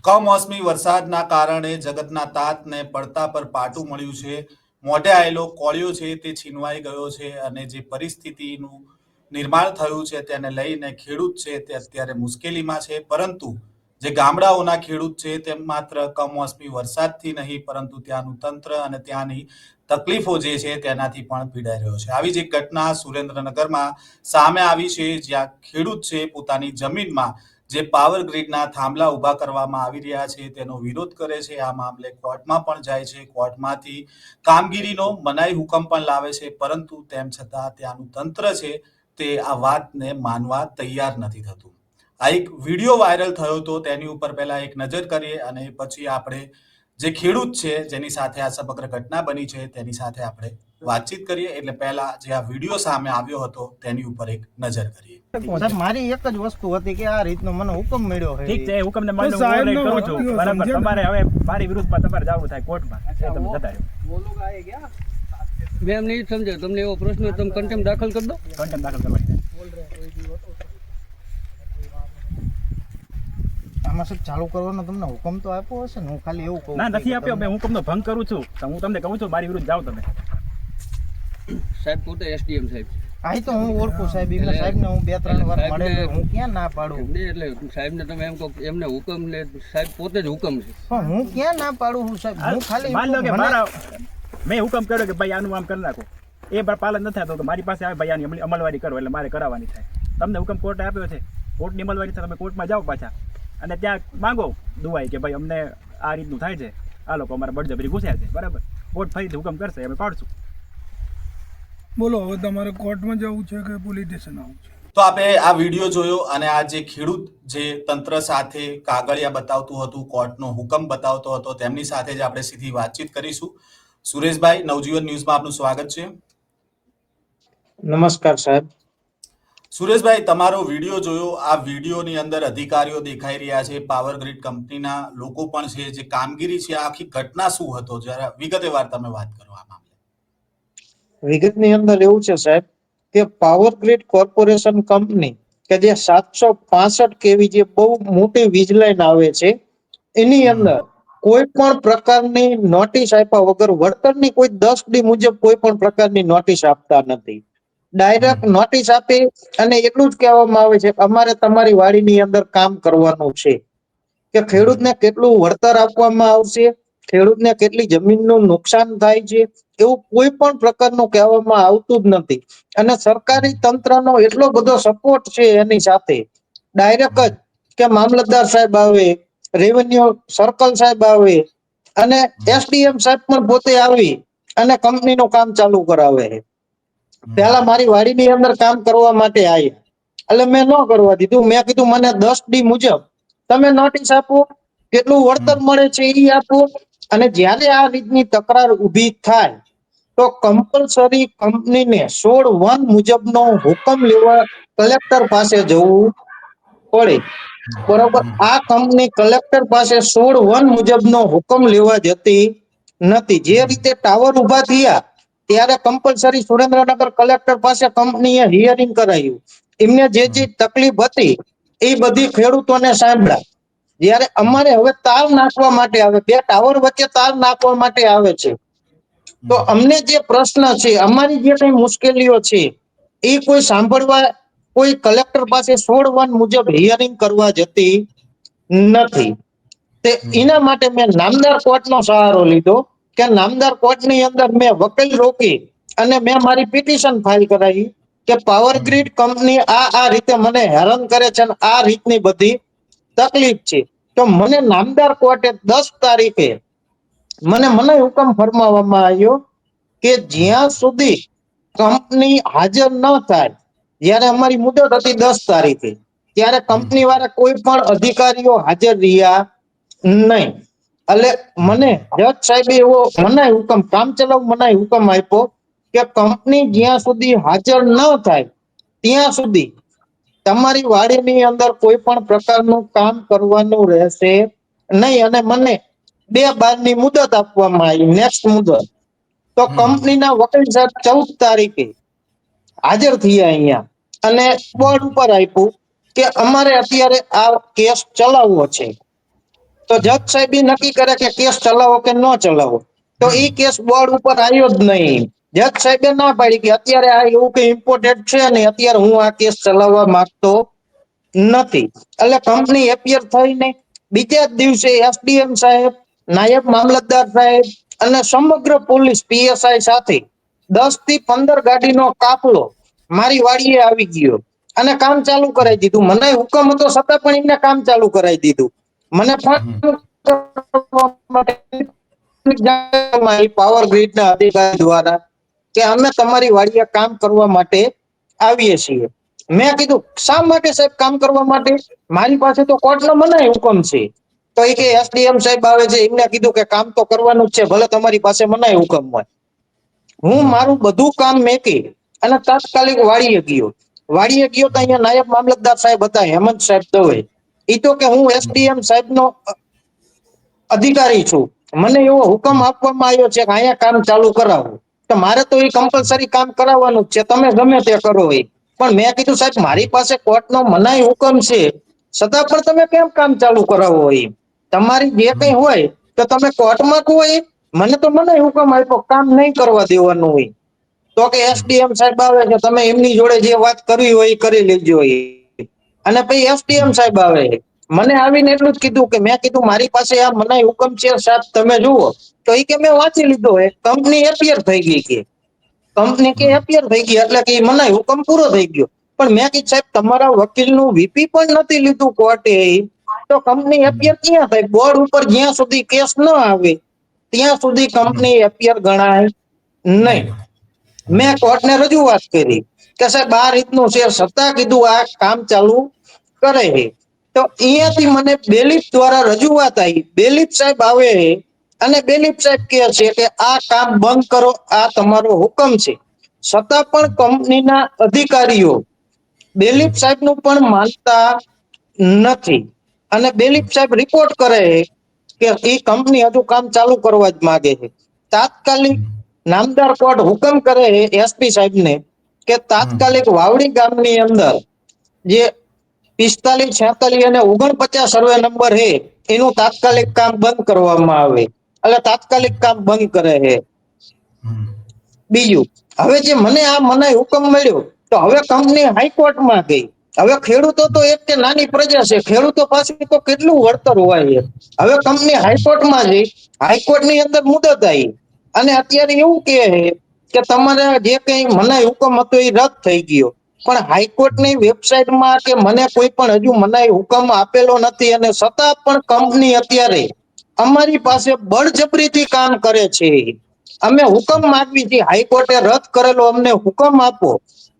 કમોસમી વરસાદના કારણે જગતના તાતને પડતા પર પાટું મળ્યું છે. મોઢે આવેલો કોળિયો છે તે છીનવાઈ ગયો છે અને જે પરિસ્થિતિનું નિર્માણ થયું છે તેને લઈને ખેડૂત છે તે અત્યારે મુશ્કેલીમાં છે. પરંતુ જે ગામડાઓના ખેડૂત છે તે માત્ર કમોસમી વરસાદથી નહીં પરંતુ ત્યાંનું તંત્ર અને ત્યાંની તકલીફો જે છે તેનાથી પણ પીડાઈ રહ્યો છે. આવી જ એક ઘટના સુરેન્દ્રનગરમાં સામે આવી છે, જ્યાં ખેડૂત છે પોતાની જમીનમાં જે પાવર ગ્રીડના થાંભલા ઊભા કરવામાં આવી રહ્યા છે તેનો વિરોધ કરે છે. આ મામલે કોર્ટમાં પણ જાય છે. કોર્ટમાંથી કામગીરીનો મનાઈ હુકમ પણ લાવે છે, પરંતુ તેમ છતાં ત્યાંનું તંત્ર છે તે આ વાતને માનવા તૈયાર નથી થતું. આ એક વિડીયો વાયરલ થયો હતો, તેની ઉપર પહેલા એક નજર કરીએ અને પછી આપણે જે ખેડૂત છે જેની સાથે આ સમગ્ર ઘટના બની છે તેની સાથે આપણે વાતચીત કરીએ. એટલે પહેલા જે આ વિડીયો સામે આવ્યો હતો તેની ઉપર એક નજર કરીએ. સાહેબ, મારી એક જ વસ્તુ હતી કે આ રીતનો મને હુકમ મળ્યો છે. ઠીક છે, એ હુકમને માન્ય હું ઓવરરાઈડ કરું છું. બરાબર, તમારે હવે મારી વિરુદ્ધમાં તમારે જવું થાય કોર્ટમાં. એ તમે જતા રહ્યો. મેં એમ નહીં સમજ્યો. તમને એવો પ્રશ્ન હોય તમે કન્ટેમ્પ દાખલ કરી દો. કન્ટેમ્પ દાખલ કરવાની. આમાં સાહેબ ચાલુ કરવાનો તમને હુકમ તો આપ્યો હશે ને? હું ખાલી એવું કહું. ના, નથી આપ્યો. મેં હુકમનો ભંગ કરું છું તો હું તમને કહું છું મારી વિરુદ્ધ જાઓ તમે. સાહેબ પોતે એસડીએમ સાહેબ છે. આ તો હું ઓળખું સાહેબ. એમને સાહેબને હું 2-3 વાર મળેલો. હું ક્યાં ના પાડું? એટલે સાહેબને તમે એમ કહો એમને હુકમ લે, સાહેબ પોતે જ હુકમ છે. પણ હું ક્યાં ના પાડું છું સાહેબ? હું ખાલી માન લો કે મારા મેં હુકમ કર્યો કે ભાઈ આનું આમ કરી નાખો, એ પણ પાલન ન થતું તો મારી પાસે આવે ભાઈ આની અમલવારી કરો, એટલે મારે કરાવવાની થાય. તમને હુકમ કોર્ટે આપ્યો છે, કોર્ટની અમલવારી છે. તમે કોર્ટમાં જાઓ પાછા અને ત્યાં માંગો દુવાઈ કે ભાઈ અમને આ રીતનું થાય છે, આ લોકો અમારા બળજબરી ઘૂસ્યા છે. બરાબર, કોર્ટ ફરીથી હુકમ કરશે, અમે પાડશું. બોલો, હવે તમારે કોર્ટમાં જવું છે કે પોલીસ સ્ટેશન આવવું છે? તો આપણે આ વિડીયો જોયો અને આ જે ખેડૂત જે તંત્ર સાથે કાગળિયા બતાવતું હતું, કોર્ટનો હુકમ બતાવતો હતો, તેમની સાથે જ આપણે સીધી વાતચીત કરીશું. સુરેશભાઈ, નવજીવન ન્યૂઝમાં આપનું સ્વાગત છે. નમસ્કાર સાહેબ. સુરેશભાઈ, તમારો વિડીયો જોયો. આ વિડીયોની અંદર અધિકારીઓ દેખાઈ રહ્યા છે, પાવર ગ્રીડ કંપનીના લોકો પણ છે. જે કામગીરી છે, આખી ઘટના શું હતો, જરા વિગતવાર તમે વાત કરો આ મામલે. વિગતની અંદર એવું છે સાહેબ કે પાવર ગ્રીડ કોર્પોરેશન કંપની કે જે 765 કેવી જે બહુ મોટી વીજ લાઈન આવે છે, એની અંદર કોઈ પણ પ્રકારની નોટિસ આપ્યા વગર વળતરની કોઈ 10D મુજબ કોઈ પણ પ્રકારની નોટિસ આપતા નથી. ડાયરેક્ટ નોટિસ આપી અને એટલું જ કહેવામાં આવે છે અમારે તમારી વાડીની અંદર કામ કરવાનું છે, કે ખેડૂતને કેટલું વળતર આપવામાં આવશે, ખેડૂતને કેટલી જમીનનું નુકસાન થાય છે, એવું કોઈ પણ પ્રકારનું કહેવામાં આવતું જ નથી. અને સરકારી તંત્રનો એટલો બધો સપોર્ટ છે એની સાથે. ડાયરેક્ટ જ કે મામલતદાર સાહેબ આવે, રેવન્યુ સર્કલ સાહેબ આવે અને એસડીએમ સાહેબ પણ પોતે આવી અને કંપનીનું કામ ચાલુ કરાવે છે. પેલા મારી વાડીની અંદર કામ કરવા માટે આવ્યા, એટલે મેં ન કરવા દીધું. મેં કીધું મને 10D મુજબ તમે નોટિસ આપો, કેટલું વળતર મળે છે એ આપો. અને જ્યારે આ રીતની તકરાર ઊભી થાય તો કમ્પલસરી કંપનીને 16(1) મુજબનો હુકમ લેવા કલેક્ટર પાસે જવું પડે. બરોબર, આ કંપની કલેક્ટર પાસે 16(1) મુજબનો હુકમ લેવા જતી નથી. જે રીતે ટાવર ઉભા થયા ત્યારે કમ્પલસરી સુરેન્દ્રનગર કલેક્ટર પાસે કંપનીએ હિયરિંગ કરાયું. એમને જે તકલીફ હતી એ બધી ખેડૂતોને સાંભળ્યા. જ્યારે અમારે હવે તાર નાખવા માટે આવે, 2 ટાવર વચ્ચે તાર નાખવા માટે આવે છે, તો અમને જે પ્રશ્ન છે, અમારી જે કઈ મુશ્કેલીઓ છે એ કોઈ સાંભળવા કોઈ કલેક્ટર પાસે 16(1) મુજબ હિયરિંગ કરવા જતી નથી. તે એના માટે મેં નામદાર કોર્ટનો સહારો લીધો કે નામદાર કોર્ટની અંદર મેં વકીલ રોકી અને મેં મારી પિટિશન ફાઇલ કરાવી કે પાવર ગ્રીડ કંપની આ રીતે મને હેરાન કરે છે અને આ રીતની બધી તકલીફ છે. તો મને નામદાર કોર્ટે 10 તારીખે મને હુકમ ફરમાવવામાં આવ્યો કે જ્યાં સુધી કંપની હાજર ન થાય, જ્યારે અમારી મુદત હતી 10 તારીખે, ત્યારે કંપની વાળા કોઈ પણ અધિકારીઓ હાજર રહ્યા નહીં. એટલે મને જજ સાહેબે એવો મનાઈ હુકમ, કામચલાઉ મનાઈ હુકમ આપ્યો કે કંપની જ્યાં સુધી હાજર ન થાય ત્યાં સુધી તમારી વાડીની અંદર કોઈ પણ પ્રકારનું કામ કરવાનું રહેશે નહીં. અને મને 2/12 મુદત આપવામાં આવી, નેક્સ્ટ મુદત. તો કંપનીના વકીલ સાહેબ 14 તારીખે હાજર થયા અહીંયા અને બોર્ડ ઉપર આપ્યું કે અમારે અત્યારે આ કેસ ચલાવવો છે. તો જજ સાહેબ ઈ નક્કી કરે કે કેસ ચલાવો કે ન ચલાવો. તો ઈ કેસ બોર્ડ ઉપર આવ્યો જ નહીં. જજ સાહેબે ના પાડી કે અત્યારે આ એવું કઈ ઇમ્પોર્ટન્ટ છે ને અત્યારે હું આ કેસ ચલાવવા માંગતો નથી. એટલે કંપની એપિયર થઈને બીજા જ દિવસે એસડીએમ સાહેબ, નાયબ મામલતદાર સાહેબ અને સમગ્ર પોલીસ પીએસઆઈ સાથે 10 થી 15 ગાડીનો કાફલો મારી વાડીએ આવી ગયો અને કામ ચાલુ કરાવી દીધું. મને હુકમ હતો છતાં પણ એમને કામ ચાલુ કરાવી દીધું. મને પાવર ગ્રીડના અધિકારી દ્વારા કે અમે તમારી વાડીએ કામ કરવા માટે આવીએ છીએ. મેં કીધું શા માટે સાહેબ કામ કરવા માટે? મારી પાસે તો કોર્ટનો મનાઈ હુકમ છે. તો એ કે એસડીએમ સાહેબ આવે છે એમને કીધું કે કામ તો કરવાનું જ છે, ભલે તમારી પાસે મનાઈ હુકમ હોય. હું મારું બધું કામ મેકી અને તાત્કાલિક વાડીએ ગયો. વાડીએ ગયો તો અહીંયા નાયબ મામલતદાર સાહેબ હતા, હેમંત સાહેબ દવે. એ તો કે હું એસડીએમ સાહેબનો અધિકારી છું, મને એવો હુકમ આપવામાં આવ્યો છે કે અહીંયા કામ ચાલુ કરાવો. તો મારે તો એ કમ્પલસરી કામ કરાવવાનું જ છે, તમે ગમે તે કરો એ. પણ મેં કીધું સાહેબ મારી પાસે કોર્ટનો મનાઈ હુકમ છે, છતાં પણ તમે કેમ કામ ચાલુ કરાવો? એ તમારી જે કઈ હોય તો તમે કોર્ટમાં કહો. એ મને તો મનાઈ હુકમ આપ્યો, કામ નહીં કરવા દેવાનું હોય. તો કે એસડીએમ સાહેબ આવે છે, તમે એમની જોડે જે વાત કરવી હોય એ કરી લેજો. અને પછી એસડીએમ સાહેબ આવે, મને આવીને એટલું જ કીધું કે મેં કીધું મારી પાસે આ મનાઈ હુકમ છે સાહેબ, તમે જુઓ. તો એ કે મેં વાંચી લીધો, એ કંપની એપિયર થઈ ગઈ કે કંપની કે એપિયર થઈ ગઈ એટલે કે મનાઈ હુકમ પૂરો થઈ ગયો. પણ મેં કીધું સાહેબ તમારા વકીલનું વીપી પણ નથી લીધું કોર્ટે, તો કંપની એપિયર ક્યાં થાય? બોર્ડ ઉપર જ્યાં સુધી કેસ ન આવે ત્યાં સુધી કંપની એપિયર ગણાય નહીં. મેં કોર્ટને રજૂઆત કરી કે સાહેબ આ રીતનું છે, છતાં કીધું આ કામ ચાલુ કરે છે. તો અહીંયાથી મને બેલીફ દ્વારા રજૂઆત આવી. બેલીફ સાહેબ આવે અને બેલીફ સાહેબ કહે છે કે આ કામ બંધ કરો, આ તમારો હુકમ છે. છતાં પણ કંપનીના અધિકારીઓ બેલીફ સાહેબનું પણ માનતા નથી અને બેલીફ સાહેબ રિપોર્ટ કરે કે એ કંપની હજુ કામ ચાલુ કરવા જ માંગે છે. તાત્કાલિક નામદાર કોર્ટ હુકમ કરે એસપી સાહેબને કે તાત્કાલિક વાવડી ગામની અંદર જે 45, 46 અને 49 સર્વે નંબર છે એનું તાત્કાલિક કામ બંધ કરવામાં આવે. એટલે તાત્કાલિક કામ બંધ કરે છે. બીજું, હવે જે મને આ મનાઈ હુકમ મળ્યો તો હવે કંપની હાઈકોર્ટમાં ગઈ. હવે ખેડૂતો તો એક કે નાની પ્રજા છે, ખેડૂતો પાસે તો કેટલું વળતર હોય છે. હવે કંપની હાઈકોર્ટમાં જઈ, હાઈકોર્ટની અંદર મુદત આવી અને અત્યારે એવું કહે છે કે તમારે જે કઈ મનાઈ હુકમ હતો એ રદ થઈ ગયો. પણ હાઈકોર્ટની વેબસાઇટમાં કે મને કોઈ પણ હજુ મનાઈ હુકમ આપેલો નથી અને છતાં પણ કંપની અત્યારે અમારી પાસે બળજબરીથી કામ કરે છે. અમે હુકમ માંગવી છીએ, હાઈકોર્ટે રદ કરેલો અમને હુકમ આપો.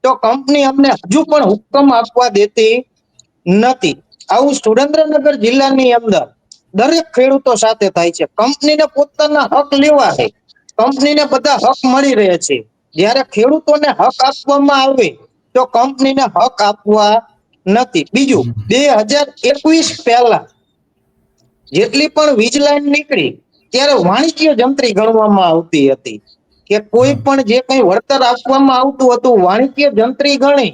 તો કંપની અમને હજુ પણ હુકમ આપવા દેતી નથી. આવું સુરેન્દ્રનગર જિલ્લાની અંદર દરેક ખેડૂતો સાથે થાય છે. કંપનીને પોતાના હક લેવા છે, કંપનીને બધા હક મળી રહે છે. જ્યારે ખેડૂતોને હક આપવામાં આવે તો કંપનીને હક આપવા નથી. બીજું, 2021 પહેલા જેટલી પણ વીજ લાઈન નીકળી ત્યારે વાણિજ્ય જંત્રી ગણવામાં આવતી હતી કે કોઈ પણ જે કઈ વળતર આપવામાં આવતું હતું વાણિજ્ય જંત્રી ગણી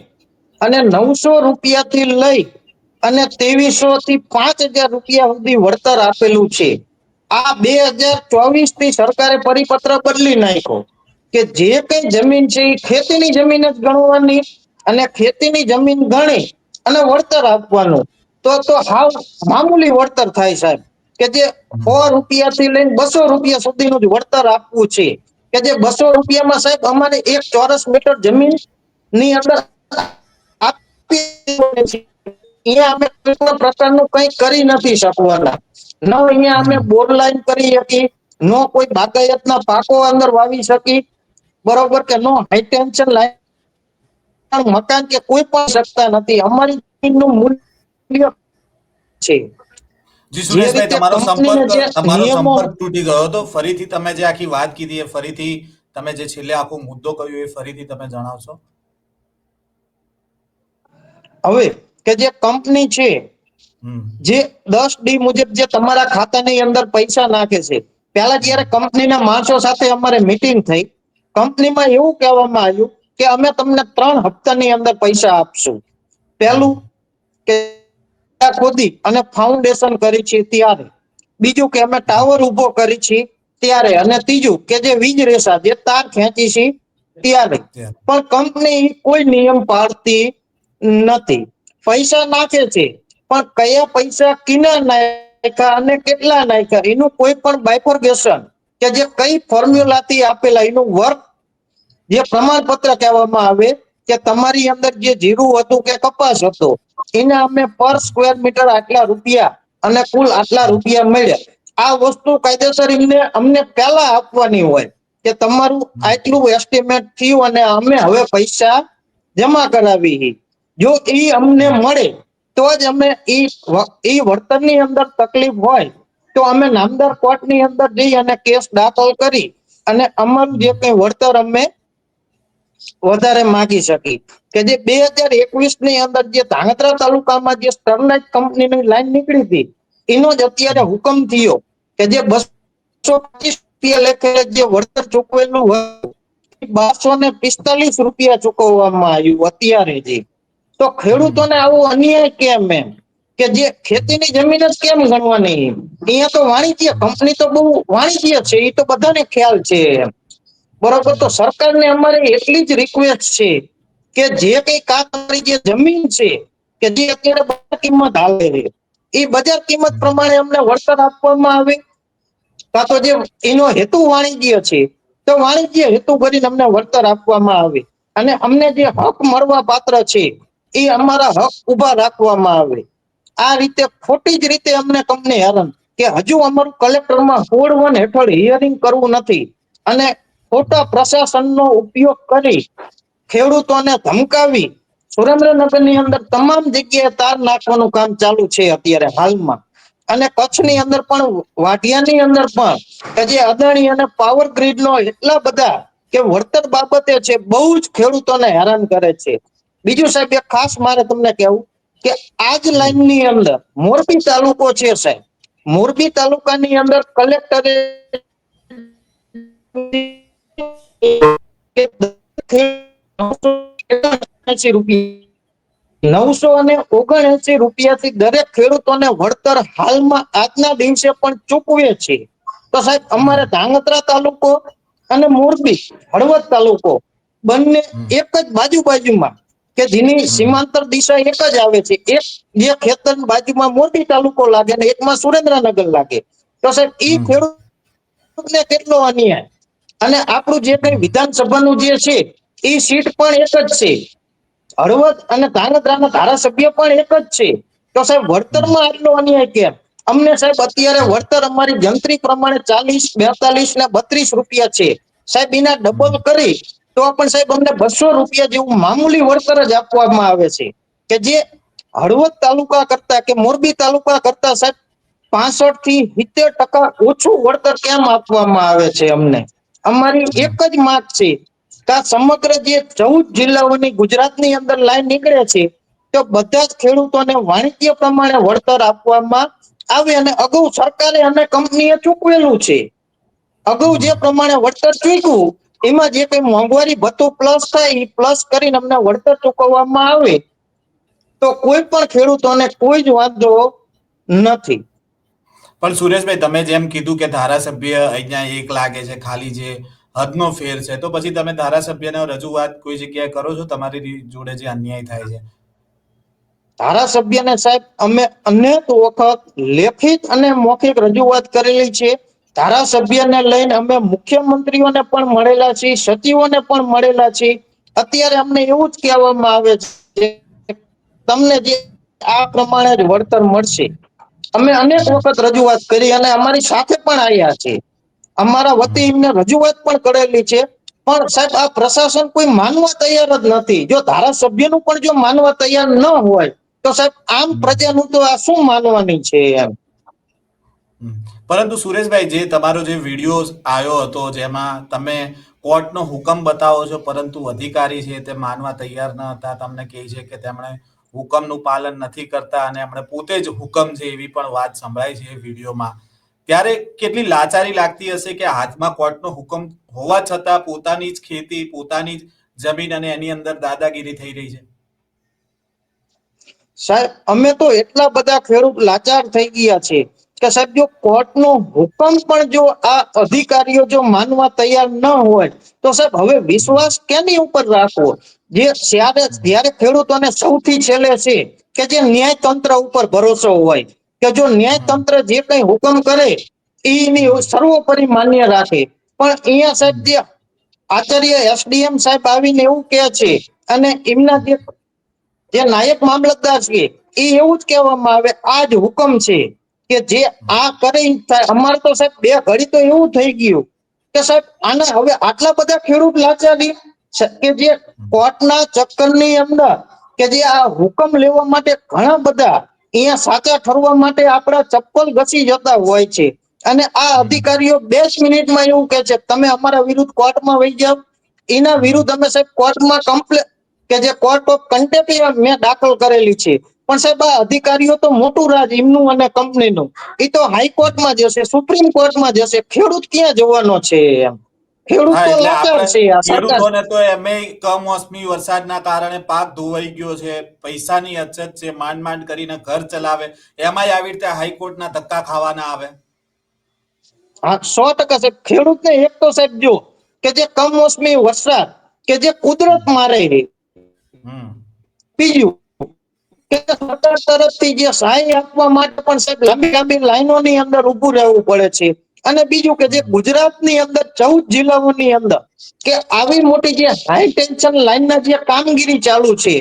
અને 900 રૂપિયાથી લઈ અને 2300 થી 5000 રૂપિયા સુધી વળતર આપેલું છે. આ 2024 થી સરકારે પરિપત્ર બદલી નાખ્યો કે જે કઈ જમીન છે એ ખેતીની જમીન જ ગણવાની અને ખેતીની જમીન ગણી અને વળતર આપવાનું. તો હાવ મામૂલી વળતર થાય સાહેબ, કે જે 100 રૂપિયાથી લઈને 200 રૂપિયા સુધીનું જ વળતર આપવું છે. કે જે 200 રૂપિયામાં સાહેબ અમારે 1 ચોરસ મીટર જમીન ની અંદર અહીંયા અમે કોઈ પણ પ્રકારનું કંઈ કરી નથી શકવાના. ન અહીંયા અમે બોર લાઈન કરી શકી, ન કોઈ બાગાયતના પાકો અંદર વાવી શકી, બરોબર, કે નો હાઈ ટેન્શન લાઈન મકાન કે કોઈ પણ શકતા નથી. અમારી જમીનનું મૂલ્ય છે. જી સુરેશભાઈ, તમારો કંપનીને જે નિયમો સંપર્ક તૂટી ગયો હતો. ફરીથી તમે જે આખી વાત કીધી એ ફરીથી તમે જે છેલ્લે આખો મુદ્દો કહ્યો એ ફરીથી તમે જણાવશો? હવે કે જે કંપની છે જે 10D મુજબ જે તમારા ખાતાની અંદર પૈસા નાખે છે, પહેલા જ્યારે કંપનીના માણસો સાથે અમારે મીટિંગ થઈ, કંપનીમાં એવું કહેવામાં આવ્યું કે અમે તમને 3 હપ્તાની અંદર પૈસા આપશું. પહેલું કે ખોદી અને ફાઉન્ડેશન કરી છે ત્યારે બીજું કે અમે ટાવર ઉભો કરી છીએ ત્યારે, અને ત્રીજું કે જે વીજ રેસા જે તાર ખેંચી છે ત્યારે. પણ કંપની કોઈ નિયમ પાળતી નથી. પૈસા નાખે છે પણ કયા પૈસા કિના નાખ્યા અને કેટલા નાખ્યા એનું કોઈ પણ બાયફોર્ગેશન કે જે કઈ ફોર્મ્યુલાથી આપેલા એનું વર્ક જે પ્રમાણપત્ર કહેવામાં આવે કે તમારી અંદર જે જીરું હતું કે કપાસ હતો એને અમે પર સ્ક્વેર મીટર આટલા રૂપિયા અને કુલ આટલા રૂપિયા મળ્યા. આ વસ્તુ કાયદેસર અમને પહેલા આપવાની હોય કે તમારું આટલું એસ્ટિમેટ થયું અને અમે હવે પૈસા જમા કરાવી. જો એ અમને મળે તો જ અમે એ વળતરની અંદર તકલીફ હોય તો અમે નામદાર કોર્ટની અંદર જઈ અને કેસ દાખલ કરી અને અમારું જે કઈ વળતર અમે વધારે માગી શકી. કે જે 2021 ની અંદર જે ધાંગધ્રા તાલુકામાં જે સ્ટરલાઇટ કંપનીની લાઈન નીકળી હતી એનો જ અત્યારે હુકમ થયો કે જે 225 રૂપિયા લેખે જે વળતર ચૂકવેલું હતું 1245 રૂપિયા ચૂકવવામાં આવ્યું અત્યારે જે. તો ખેડૂતોને આવો અન્યાય કેમ એમ કે જે ખેતીની જમીન જ કેમ ગણવાની? અહીંયા તો વાણિજ્ય કંપની તો બહુ વાણિજ્ય છે એ તો બધાને ખ્યાલ છે એમ. બરોબર, તો સરકારને અમારે એટલી જ રિક્વેસ્ટ છે કે જે કઈ તમારી જે જમીન છે કે જે અત્યારે બજાર કિંમત હાલે છે એ બજાર કિંમત પ્રમાણે અમને વળતર આપવામાં આવે, કાં તો જે એનો હેતુ વાણિજ્ય છે તો વાણિજ્ય હેતુ કરીને અમને વળતર આપવામાં આવે અને અમને જે હક મળવા પાત્ર છે એ અમારા હક ઉભા રાખવામાં આવે. આ રીતે ખોટી જ રીતે અમને કંપની હેરાન કે હજુ અમારું કલેક્ટરમાં 1 હેઠળ હિયરિંગ કરવું નથી અને ખોટા પ્રશાસનનો ઉપયોગ કરી ખેડૂતોને ધમકાવી સુરેન્દ્રનગરની અંદર તમામ જગ્યાએ તાર નાખવાનું કામ ચાલુ છે અત્યારે હાલમાં. અને કચ્છની અંદર પણ વાઢિયાની અંદર પણ કે જે અદાણી અને પાવર ગ્રીડ નો એટલા બધા કે વળતર બાબતે છે બહુ જ ખેડૂતોને હેરાન કરે છે. બીજું સાહેબ એક ખાસ મારે તમને કહેવું કે આજ લાઈન ની અંદર મોરબી તાલુકો છે સાહેબ. મોરબી તાલુકાની અંદર કલેક્ટરે ₹979 દરેક ખેડૂતોને વળતર હાલમાં આજના દિવસે પણ ચૂકવે છે. તો સાહેબ અમારે ધાંગધ્રા તાલુકો અને મોરબી હળવદ તાલુકો બંને એક જ બાજુમાં કે જેની સીમાંતર દિશા એક જ આવે છે. એક જે ખેતર બાજુમાં મોરબી તાલુકો લાગે ને એકમાં સુરેન્દ્રનગર લાગે. તો સાહેબ ઈ ખેડૂતને કેટલો અન્યાય. અને આપણું જે કઈ વિધાનસભાનું જે છે એ સીટ પણ એક જ છે. હળવદ અને ધાંગધ્રાના ધારાસભ્ય પણ એક જ છે. તો સાહેબ વળતરમાં આટલો અન્યાય કેમ? અમને સાહેબ અત્યારે વળતર અમારી જંત્રી પ્રમાણે 40, 42 ને 32 રૂપિયા છે. સાહેબ એના ડબલ કરી તો પણ સાહેબ અમને 200 રૂપિયા જેવું મામૂલી વળતર જ આપવામાં આવે છે. કે જે હળવદ તાલુકા કરતા કે મોરબી તાલુકા કરતા સાહેબ 65 થી 70% ઓછું વળતર કેમ આપવામાં આવે છે અમને? અમારી એક જ માંગ છે કે આ સમગ્ર જે 14 જિલ્લાઓની ગુજરાતની અંદર લાઈન નીકળે છે તો બધા જ ખેડૂતોને વાણિજ્ય પ્રમાણે વળતર આપવામાં આવે. અને અગાઉ સરકારે અને કંપનીએ ચૂકવેલું છે. અગાઉ જે પ્રમાણે વળતર ચૂક્યું એમાં જે કઈ મોંઘવારી ભથ્થું પ્લસ થાય એ પ્લસ કરીને અમને વળતર ચૂકવવામાં આવે તો કોઈ પણ ખેડૂતોને કોઈ જ વાંધો નથી. પણ સુરેશભાઈ તમે જેમ કીધું કે ધારાસભ્ય અહીંયા એક લાગે છે ખાલી જે હદનો ફેર છે, તો પછી તમે ધારાસભ્યને રજૂઆત કોઈ જગ્યાએ કરો છો તમારી જોડે જે અન્યાય થાય છે? ધારાસભ્યને સાહેબ અમે અનેક વખત લેખિત અને મૌખિક રજૂઆત કરેલી છે. ધારાસભ્યને લઈને અમે મુખ્યમંત્રીઓને પણ મળેલા છીએ, સચિવોને પણ મળેલા છીએ. અત્યારે અમને એવું જ કહેવામાં આવે છે તમને જે આ પ્રમાણે જ વળતર મળશે. અમે અનેક વખત રજૂઆત કરી અને અમારી સાથે પણ આવ્યા છે. અમારા વતી એમને રજૂઆત પણ કરેલી છે. પણ સાહેબ આ પ્રશાસન કોઈ માનવા તૈયાર જ નથી. જો ધારાસભ્યનું પણ જો માનવા તૈયાર ન હોય તો સાહેબ આમ પ્રજાનું તો આ શું માનવાની છે એમ. પરંતુ સુરેશભાઈ જે તમારો જે વિડીયો આવ્યો હતો જેમાં તમે કોર્ટનો હુકમ બતાવો છો પરંતુ અધિકારી છે તે માનવા તૈયાર ન હતા, તમને કહે છે કે તેમણે હુકમનું પાલન નથી કરતા અને એમણે પોતે જ હુકમ છે એવી પણ વાત સંભળાય છે વિડીયોમાં. ત્યારે કેટલી લાચારી લાગતી હશે કે હાથમાં કોર્ટનો હુકમ હોવા છતાં પોતાની જ ખેતી, પોતાની જ જમીન અને એની અંદર દાદાગીરી થઈ રહી છે. સાહેબ અમે તો એટલા બધા ખેડૂત લાચાર થઈ ગયા છે કે સાહેબ જો કોર્ટનો હુકમ પણ જો આ અધિકારીઓ જો માનવા તૈયાર ન હોય તો સાહેબ હવે વિશ્વાસ કેની ઉપર રાખવો? જે જ્યારે ખેડૂતોને સૌથી છેલ્લે છે કે જે ન્યાય તંત્ર ઉપર ભરોસો હોય કે જો ન્યાય તંત્ર જે કઈ હુકમ કરે એની સર્વોપરી માન્ય રાખે. પણ અહીંયા સાહેબ જે આચાર્ય એસડીએમ સાહેબ આવીને એવું કહે છે અને એમના જે નાયક મામલતદાર છે એ એવું જ કહેવામાં આવે આ જ હુકમ છે કે જે આ કરી થાય. અમારે તો સાહેબ બે ઘડી તો એવું થઈ ગયું કે સાહેબ આના હવે આટલા બધા ખેડૂત લાચારી કે જે કોર્ટના ચક્કરની અંદર કે જે આ હુકમ લેવા માટે ઘણા બધા અહીંયા સાચા ઠરવા માટે આપણા ચપ્પલ ઘસી જતા હોય છે અને આ અધિકારીઓ 2 મિનિટમાં એવું કહે છે તમે અમારા વિરુદ્ધ કોર્ટમાં વહી જાઓ. એના વિરુદ્ધ અમે સાહેબ કોર્ટમાં કમ્પ્લેન કે જે કોર્ટ ઓફ કન્ટેમ્પ્ટ મેં દાખલ કરેલી છે. પણ સાહેબ આ અધિકારીઓ તો મોટું રાજ એમનું અને કંપનીનું એ તો હાઈકોર્ટમાં જશે, સુપ્રીમ કોર્ટમાં જશે. ખેડૂત ક્યાં જવાનો છે? એમ ખેડૂત હા, તો એટલે લાચાર આપણે છે. આ સરકાર ખેડૂતોને તો એમે કમોસમી વરસાદના કારણે પાક ધોવાઈ ગયો છે, પૈસાની અછત છે, માંડ માંડ કરીને ઘર ચલાવે, એમાંય આવી રીતે હાઈકોર્ટના ધક્કા ખાવાના આવે. હા 100% સાહેબ ખેડૂતને એક તો સાહેબ જો કે જે કમોસમી વરસાદ કે જે કુદરત મારે છે, હમ બીજું કે સરકાર તરફથી જે સહાય આપવા માટે પણ સાહેબ લાંબી લાંબી લાઈનોની અંદર ઊભું રહેવું પડે છે. અને બીજું કે જે ગુજરાતની અંદર 14 જિલ્લાઓની અંદર કે આવી મોટી જે હાઈ ટેન્શન લાઈનના જે કામગીરી ચાલુ છે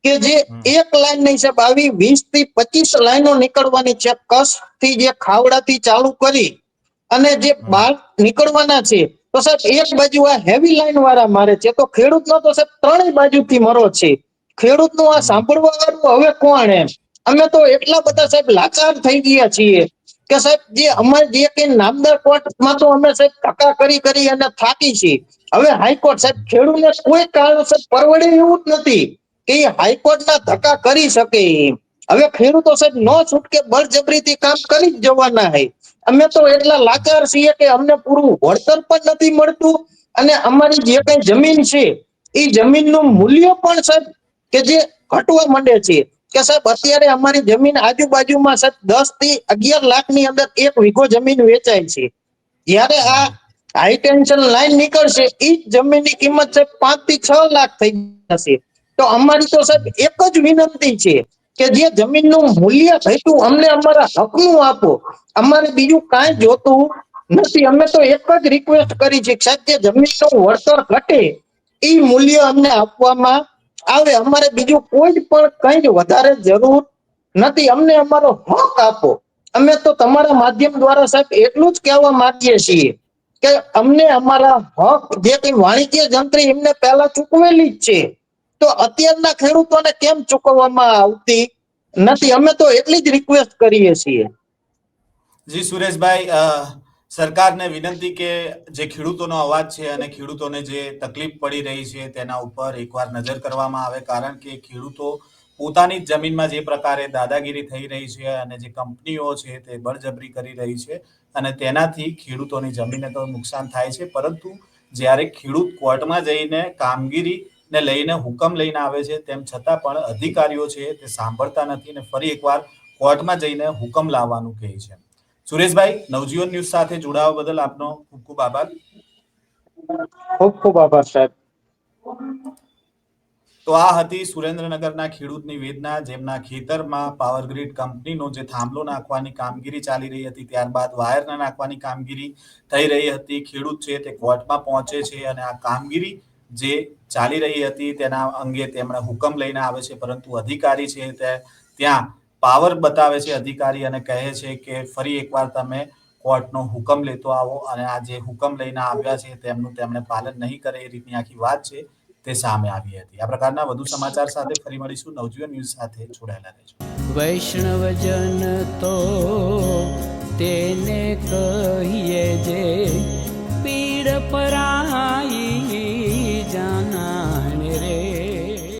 કે જે એક લાઈન નહીં સાહેબ આવી 20 થી 25 લાઈનો નીકળવાની છે. કચ્છ થી જે ખાવડાથી ચાલુ કરી અને જે બહાર નીકળવાના છે તો સાહેબ એક બાજુ આ હેવી લાઈન વાળા મારે છે તો ખેડૂતનો તો સાહેબ ત્રણેય બાજુથી મરો છે. ખેડૂતનું આ સાંભળવા વાળું હવે કોણ? એમ અમે તો એટલા બધા સાહેબ લાચાર થઈ ગયા છીએ કે સાહેબ જે અમારે જે કઈ નામદાર કોર્ટમાં તો અમે સાહેબ ટકા કરી અને થાકી છીએ. હવે હાઈકોર્ટ સાહેબ ખેડૂતને કોઈ કારણસર પરવડે એવું જ નથી કે એ હાઈકોર્ટના ધક્કા કરી શકે. હવે ખેડૂતો સાહેબ નો છૂટકે બળજબરીથી કામ કરી જ જવાના છે. અમે તો એટલા લાચાર છીએ કે અમને પૂરું વળતર પણ નથી મળતું અને અમારી જે કઈ જમીન છે એ જમીનનું મૂલ્ય પણ સાહેબ કે જે ઘટવા માંડે છે. કે સાહેબ અત્યારે અમારી જમીન આજુબાજુમાં સાહેબ 10 થી 11 લાખ ની અંદર 1 વીઘો જમીન વેચાય છે. જ્યારે આ હાઈ ટેન્શન લાઈન નીકળશે એ જમીનની કિંમત સાહેબ 5 થી 6 લાખ થઈ જશે. તો અમારી તો સાહેબ એક જ વિનંતી છે કે જે જમીનનું મૂલ્ય ઘટ્યું અમને અમારા હકનું આપો. અમારે બીજું કાંઈ જોતું નથી. અમે તો એક જ રિક્વેસ્ટ કરી છે સાહેબ જે જમીનનું વળતર ઘટે એ મૂલ્ય અમને આપવામાં આવે. અમારે બીજું કોઈ પણ કઈ જ વધારે જરૂર નથી. અમને અમારો હક આપો. અમે તો તમારા માધ્યમ દ્વારા સાહેબ એટલું જ કહેવા માંગીએ છીએ કે અમને અમારા હક જે કઈ વાણિજ્ય જંત્રી એમને પહેલા ચૂકવેલી જ છે તો અત્યારના ખેડૂતોને કેમ ચૂકવવામાં આવતી નથી? અમે તો એટલી જ રિક્વેસ્ટ કરીએ છીએ. જી સુરેશભાઈ, સરકારને વિનંતી કે જે ખેડૂતોનો અવાજ છે અને ખેડૂતોને જે તકલીફ પડી રહી છે તેના ઉપર એકવાર નજર કરવામાં આવે, કારણ કે ખેડૂતો પોતાની જ જમીનમાં જે પ્રકારે દાદાગીરી થઈ રહી છે અને જે કંપનીઓ છે તે બળજબરી કરી રહી છે અને તેનાથી ખેડૂતોની જમીનને તો નુકસાન થાય છે, પરંતુ જ્યારે ખેડૂત કોર્ટમાં જઈને કામગીરીને લઈને હુકમ લઈને આવે છે તેમ છતાં પણ અધિકારીઓ છે તે સાંભળતા નથી અને ફરી એકવાર કોર્ટમાં જઈને હુકમ લાવવાનું કહે છે. સુરેશભાઈ, નવજીવન ન્યૂઝ સાથે જોડાવા બદલ આપનો ખૂબ ખૂબ આભાર. ખૂબ ખૂબ આભાર સાહેબ. તો આ હતી સુરેન્દ્રનગરના ખેડૂતની વેદના, જેમના ખેતરમાં પાવરગ્રીડ કંપનીનો જે થાંભલો નાખવાની કામગીરી ચાલી રહી હતી, ત્યારબાદ વાયર નાખવાની કામગીરી થઈ રહી હતી. ખેડૂત છે તે કોર્ટમાં પહોંચે છે અને આ કામગીરી જે ચાલી રહી હતી તેના અંગે તેમણે હુકમ લઈને આવે છે, પરંતુ અધિકારી છે તે ત્યાં પાવર બતાવે છે અધિકારી અને કહે છે કે ફરી એકવાર તમે કોર્ટનો હુકમ લેતો આવો, અને આ જે હુકમ લઈને આવ્યા છે તેમનું તેમણે પાલન નહીં કરે એ રીતની આખી વાત છે તે સામે આવી હતી. આ પ્રકારના વધુ સમાચાર સાથે ફરી મળીશું. નવજીવન ન્યૂઝ સાથે જોડાયેલા રહેજો. વૈષ્ણવજન તો